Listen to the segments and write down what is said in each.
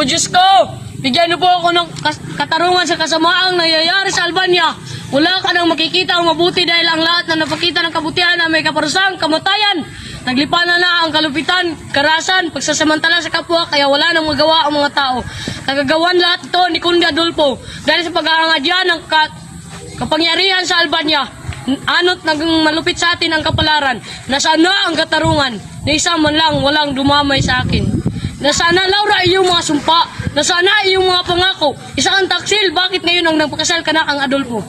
O Diyos ko, bigyan niyo po ako ng katarungan sa kasamaang nangyayari sa Albania. Wala ka nang makikita ang mabuti dahil ang lahat na napakita ng kabutihan na may kaparusang kamatayan. Naglipanan na ang kalupitan, karasan, pagsasamantala sa kapwa, kaya wala nang magawa ang mga tao. Nagagawan lahat ito ni Kundi Adolfo dahil sa pag-aangadya ng kapangyarihan sa Albania. Ano't naging malupit sa atin ang kapalaran. Nasaan na ang katarungan? Na isa man lang walang dumamay sa akin. Nasana Laura iyong mga sumpa? Nasana iyong mga pangako? Isa kang taksil, bakit ngayon ang nagpakasal ka na kang Adolfo?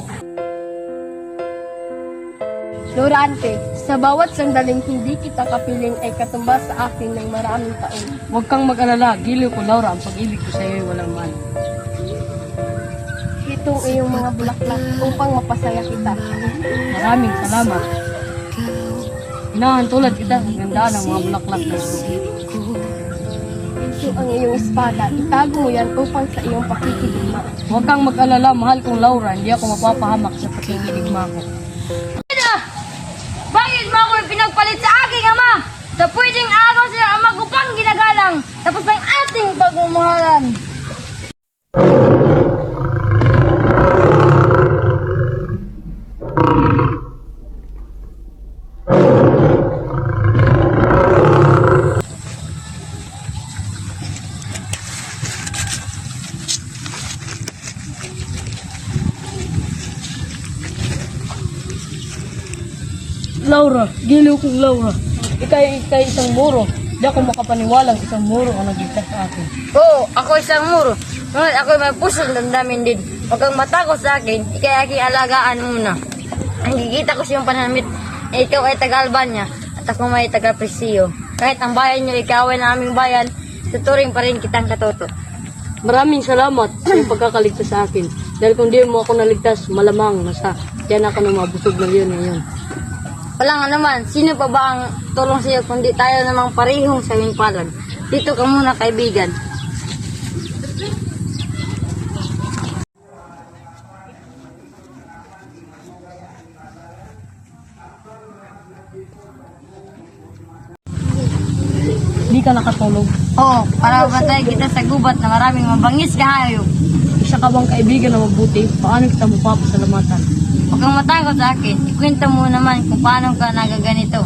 Lorante, sa bawat sandaling hindi kita kapiling ay katumbas sa akin ng maraming taon. Huwag kang mag-alala, giliw ko Laura, ang pag-ibig ko sa iyo ay walang man. Itong iyong mga bulaklak upang mapasaya kita. Maraming salamat. Inahan tulad kita, gandaan ang mga bulaklak na ito. Ito ang iyong espada. Itago mo yan upang sa iyong pakikiligma. Huwag kang mag-alala, mahal kong Laura, hindi ako mapapahamak sa pakikiligma ko. Bakit mo ako pinagpalit sa aking ama? Sa pwedeng araw sila ang magupang ginagalang, tapos ng ating pagmamahalan. Laura, giliw kong Laura. Ikay isang muro. Di ako makapaniwalang isang muro ang nagligtas sa akin. Oo, ako isang muro. Ngunit ako'y may pusong damdamin din. Huwag kang matakot sa akin, ikay aking alagaan muna. Nakikita ko siyang panamit na ikaw ay taga-Albania at ako may taga-Presiyo. Kahit ang bayan niyo ikaw ay na aming bayan, tuturing pa rin kitang katoto. Maraming salamat sa iyong pagkakaligtas sa akin. Dahil kung di mo ako naligtas, malamang nasa yan ako na mabusog na yun ngayon. Walang naman, sino pa ba ang tulong sa iyo kundi tayo namang parihong sa aming palad? Dito ka muna, kaibigan. Di ka nakatulog. Oo, para bantayan kita sa gubat na maraming mabangis kahayop. Isa ka bang kaibigan na mabuti? Paano kita mapapasalamatan? Huwag kang matakot sa akin. Ikwento mo naman kung paano ka nagaganito.